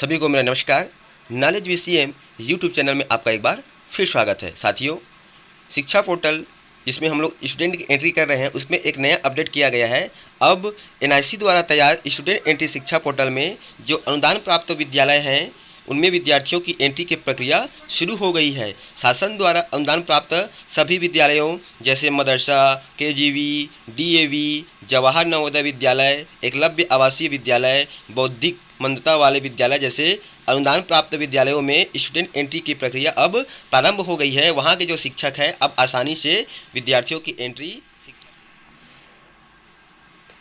सभी को मेरा नमस्कार। नॉलेज वीसीएम यूट्यूब चैनल में आपका एक बार फिर स्वागत है। साथियों, शिक्षा पोर्टल जिसमें हम लोग स्टूडेंट की एंट्री कर रहे हैं उसमें एक नया अपडेट किया गया है। अब एनआईसी द्वारा तैयार स्टूडेंट एंट्री शिक्षा पोर्टल में जो अनुदान प्राप्त विद्यालय हैं उनमें विद्यार्थियों की एंट्री की प्रक्रिया शुरू हो गई है। शासन द्वारा अनुदान प्राप्त सभी विद्यालयों जैसे मदरसा, केजीवी, डीएवी, जवाहर नवोदय विद्यालय, एकलव्य आवासीय विद्यालय, बौद्धिक मंदता वाले विद्यालय जैसे अनुदान प्राप्त विद्यालयों में स्टूडेंट एंट्री की प्रक्रिया अब प्रारंभ हो गई है। वहाँ के जो शिक्षक हैं अब आसानी से विद्यार्थियों की एंट्री,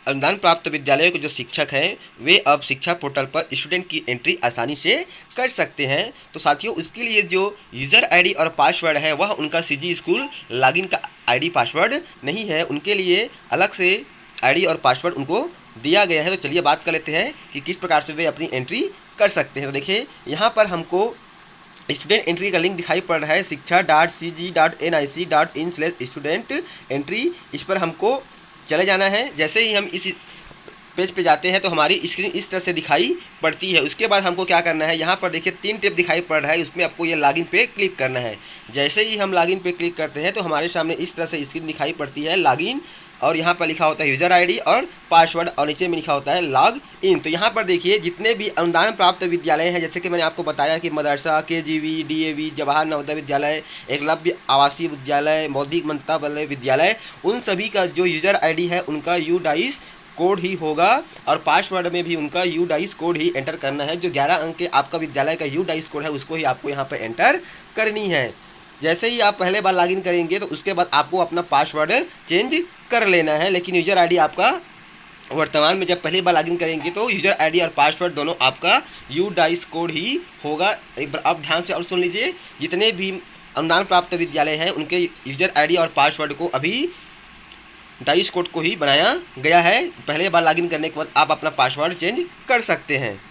अनुदान प्राप्त विद्यालयों के जो शिक्षक हैं वे अब शिक्षा पोर्टल पर स्टूडेंट की एंट्री आसानी से कर सकते हैं। तो साथियों, इसके लिए जो यूज़र आईडी और पासवर्ड है वह उनका सीजी स्कूल लॉगिन का आईडी पासवर्ड नहीं है, उनके लिए अलग से आईडी और पासवर्ड उनको दिया गया है। तो चलिए बात कर लेते हैं कि किस प्रकार से वे अपनी एंट्री कर सकते हैं। तो देखिए, यहाँ पर हमको स्टूडेंट एंट्री का लिंक दिखाई पड़ रहा है शिक्षा.cg.nic.in/student एंट्री। इस पर हमको चले जाना है। जैसे ही हम इस पेज पे जाते हैं तो हमारी स्क्रीन इस तरह से दिखाई पड़ती है। उसके बाद हमको क्या करना है, यहाँ पर देखिए 3 टैब दिखाई पड़ रहा है, उसमें आपको ये लॉगिन पे क्लिक करना है। जैसे ही हम लॉगिन पे क्लिक करते हैं तो हमारे सामने इस तरह से स्क्रीन दिखाई पड़ती है लॉगिन, और यहाँ पर लिखा होता है यूज़र आईडी और पासवर्ड और नीचे में लिखा होता है लॉग इन। तो यहाँ पर देखिए जितने भी अनुदान प्राप्त विद्यालय हैं, जैसे कि मैंने आपको बताया कि मदरसा, केजीवी, डीएवी, जवाहर नवोदय विद्यालय, एकलव्य आवासीय विद्यालय, बौद्धिक मंदता वाले विद्यालय, उन सभी का जो यूज़र आईडी है उनका यूडाइस कोड ही होगा और पासवर्ड में भी उनका यूडाइस कोड ही एंटर करना है। जो 11 अंक के आपका विद्यालय का यूडाइस कोड है उसको ही आपको यहाँ पर एंटर करनी है। जैसे ही आप पहले बार लॉगिन करेंगे तो उसके बाद आपको अपना पासवर्ड चेंज कर लेना है, लेकिन यूज़र आईडी आपका वर्तमान में जब पहली बार लॉगिन करेंगे तो यूज़र आईडी और पासवर्ड दोनों आपका यूडाइस कोड ही होगा। एक बार आप ध्यान से और सुन लीजिए, जितने भी अनुदान प्राप्त विद्यालय हैं उनके यूज़र आईडी और पासवर्ड को अभी डाइस कोड को ही बनाया गया है। पहले बार लॉगिन करने के बाद आप अपना पासवर्ड चेंज कर सकते हैं।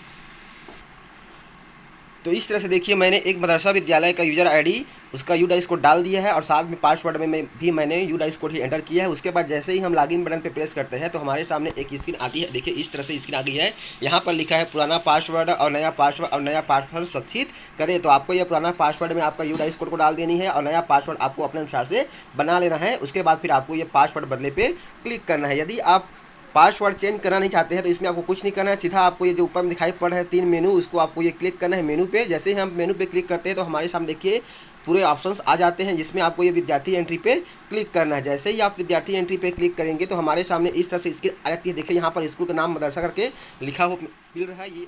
तो इस तरह से देखिए, मैंने एक मदरसा विद्यालय का यूज़र आईडी उसका यूडाइस कोड डाल दिया है और साथ में पासवर्ड में भी मैंने यूडाइस कोड ही एंटर किया है। उसके बाद जैसे ही हम लॉगिन बटन पे प्रेस करते हैं तो हमारे सामने एक स्क्रीन आती है। देखिए इस तरह से स्क्रीन आ गई है। यहाँ पर लिखा है पुराना पासवर्ड और नया पासवर्ड सुरक्षित करें। तो आपको यह पुराना पासवर्ड में आपका यूडाइस कोड को डाल देनी है और नया पासवर्ड आपको अपने अनुसार से बना लेना है। उसके बाद फिर आपको ये पासवर्ड बदले पे क्लिक करना है। यदि आप पासवर्ड चेंज करना नहीं चाहते हैं तो इसमें आपको कुछ नहीं करना है, सीधा आपको ये जो ऊपर में दिखाई पड़ रहा है 3 मेनू, उसको आपको ये क्लिक करना है मेनू पे। जैसे ही हम मेनू पे क्लिक करते हैं तो हमारे सामने देखिए पूरे ऑप्शंस आ जाते हैं, जिसमें आपको ये विद्यार्थी एंट्री पे क्लिक करना है। जैसे ही आप विद्यार्थी एंट्री पे क्लिक करेंगे तो हमारे सामने इस तरह से स्क्रीन आ जाती है। देखिए यहाँ पर स्कूल का नाम मदरसा करके लिखा हो मिल रहा है ये,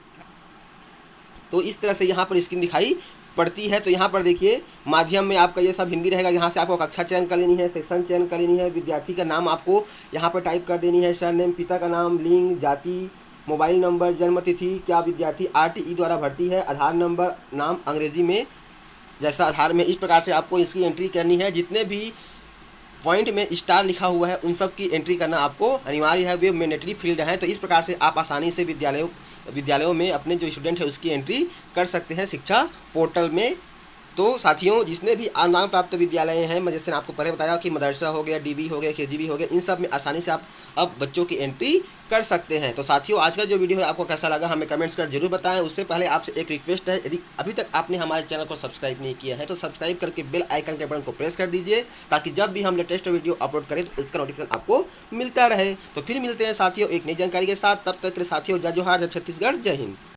तो इस तरह से यहाँ पर स्क्रीन दिखाई पड़ती है। तो यहाँ पर देखिए माध्यम में आपका ये सब हिंदी रहेगा। यहाँ से आपको कक्षा चयन कर लेनी है, सेक्शन चयन कर लेनी है, विद्यार्थी का नाम आपको यहाँ पर टाइप कर देनी है, सरनेम, पिता का नाम, लिंग, जाति, मोबाइल नंबर, जन्म तिथि, क्या विद्यार्थी आरटीई द्वारा भर्ती है, आधार नंबर, नाम अंग्रेजी में जैसा आधार में। इस प्रकार से आपको इसकी एंट्री करनी है। जितने भी पॉइंट में स्टार लिखा हुआ है उन सब की एंट्री करना आपको अनिवार्य है, वे मैंडेटरी फील्ड हैं। तो इस प्रकार से आप आसानी से विद्यालयों में अपने जो स्टूडेंट है उसकी एंट्री कर सकते हैं शिक्षा पोर्टल में। तो साथियों, जिसने भी अनुदान प्राप्त विद्यालय हैं, मैं जैसे आपको पहले बताया कि मदरसा हो गया, डीबी हो गया, केजीबी हो गया, इन सब में आसानी से आप अब बच्चों की एंट्री कर सकते हैं। तो साथियों, आज का जो वीडियो है आपको कैसा लगा हमें कमेंट्स कर जरूर बताएं। उससे पहले आपसे एक रिक्वेस्ट है, यदि अभी तक आपने हमारे चैनल को सब्सक्राइब नहीं किया है तो सब्सक्राइब करके बेल आइकन के बटन को प्रेस कर दीजिए, ताकि जब भी हम लेटेस्ट वीडियो अपलोड करें तो उसका नोटिफिकेशन आपको मिलता रहे। तो फिर मिलते हैं साथियों एक नई जानकारी के साथ। तब तक के साथियों जय जोहार, जय छत्तीसगढ़, जय हिंद।